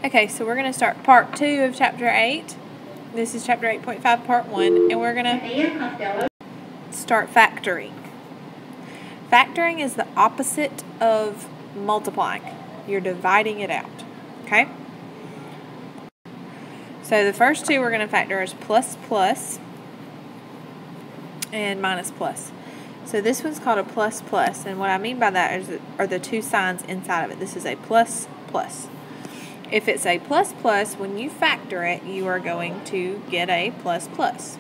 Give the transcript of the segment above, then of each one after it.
Okay, so we're going to start part 2 of chapter 8. This is chapter 8.5, part 1, and we're going to start factoring. Factoring is the opposite of multiplying. You're dividing it out, okay? So the first two we're going to factor is plus plus and minus plus. So this one's called a plus plus, and what I mean by that are the two signs inside of it. This is a plus plus. If it's a plus plus, when you factor it, you are going to get a plus plus,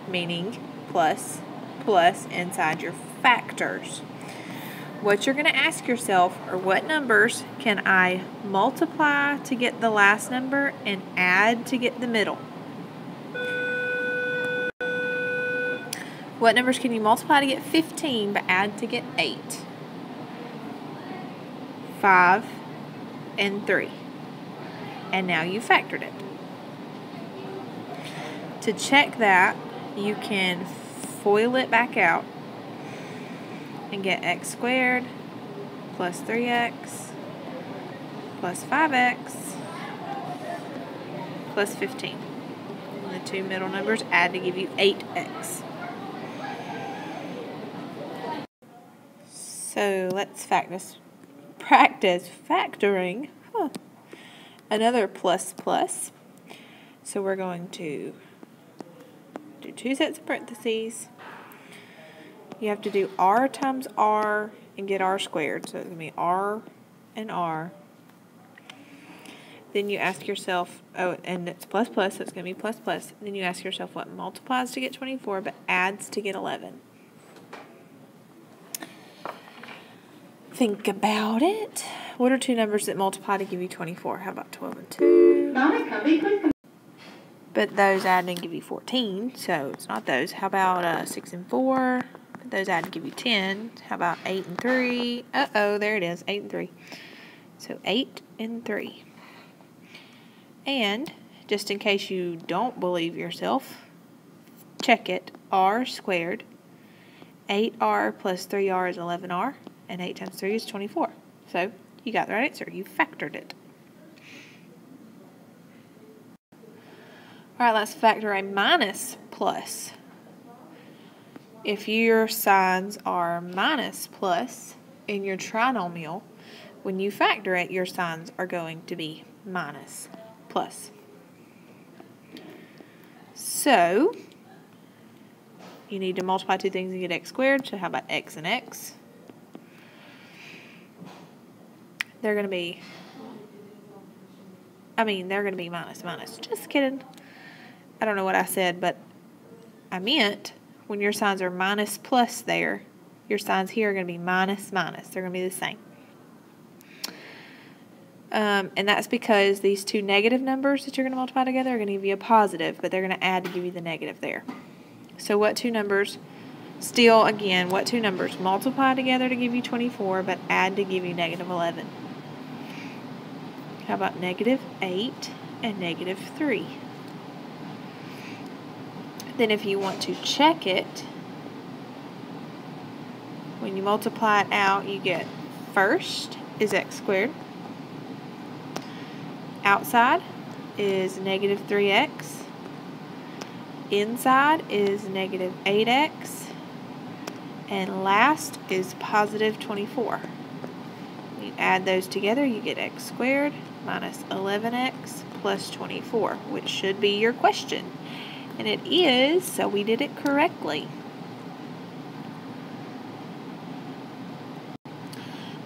meaning plus plus inside your factors. What you're going to ask yourself are, what numbers can I multiply to get the last number and add to get the middle? What numbers can you multiply to get 15 but add to get 8? 5 and 3. And now you factored it. To check that, you can FOIL it back out and get x squared plus 3x plus 5x plus 15. And the two middle numbers add to give you 8x. So let's practice factoring another plus plus. So we're going to do two sets of parentheses. You have to do r times r and get r squared. So it's going to be r and r. Then you ask yourself, oh, and it's plus plus, so it's going to be plus plus. Then you ask yourself what multiplies to get 24 but adds to get 11. Think about it. What are two numbers that multiply to give you 24? How about 12 and 2? But those add and give you 14, so it's not those. How about 6 and 4? But those add and give you 10. How about 8 and 3? Uh-oh, there it is, 8 and 3. So 8 and 3. And, just in case you don't believe yourself, check it. R squared. 8r plus 3r is 11r. And 8 times 3 is 24. So, you got the right answer. You factored it. Alright, let's factor a minus plus. If your signs are minus plus in your trinomial, when you factor it, your signs are going to be minus plus. So, you need to multiply two things and get x squared. So, how about x and x? They're going to be minus, minus. Just kidding. I don't know what I said, but I meant when your signs are minus plus there, your signs here are going to be minus, minus. They're going to be the same. And that's because these two negative numbers that you're going to multiply together are going to give you a positive, but they're going to add to give you the negative there. So what two numbers, what two numbers multiply together to give you 24, but add to give you negative 11? How about negative 8 and negative 3? Then if you want to check it, when you multiply it out, you get first is x squared. Outside is negative 3x. Inside is negative 8x. And last is positive 24. You add those together, you get x squared minus 11x plus 24, which should be your question. And it is, so we did it correctly.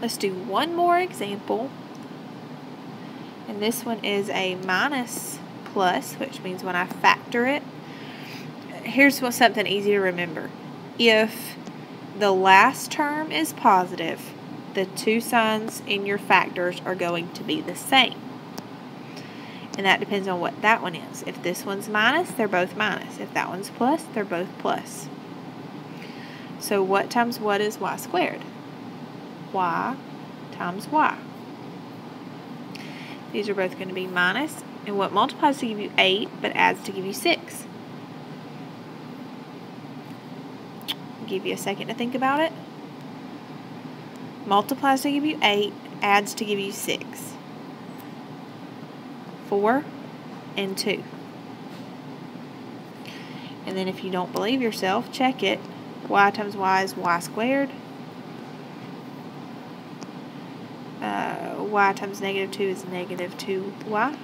Let's do one more example. And this one is a minus plus, which means when I factor it, here's something easy to remember. If the last term is positive, the two signs in your factors are going to be the same. And that depends on what that one is. If this one's minus, they're both minus. If that one's plus, they're both plus. So what times what is y squared? Y times y. These are both going to be minus. And what multiplies to give you 8, but adds to give you 6? I'll give you a second to think about it. Multiplies to give you 8, adds to give you 6. 4 and 2. And then if you don't believe yourself, check it. Y times y is y squared. Y times negative 2 is negative 2y.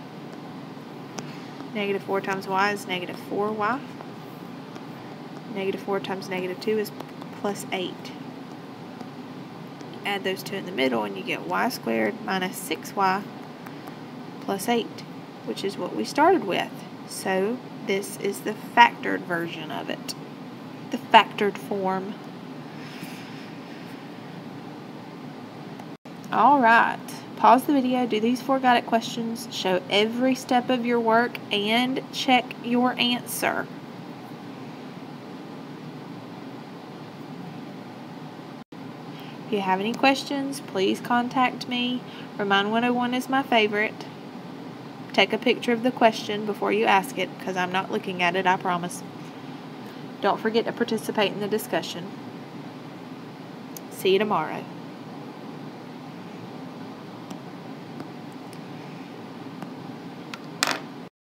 Negative 4 times y is negative 4y. Negative 4 times negative 2 is plus 8. Add those two in the middle and you get y squared minus 6y plus 8, which is what we started with. So this is the factored version of it, the factored form. Alright, pause the video, do these 4 guided questions, show every step of your work, and check your answer. If you have any questions, please contact me. Remind 101 is my favorite. Take a picture of the question before you ask it, because I'm not looking at it, I promise. Don't forget to participate in the discussion. See you tomorrow.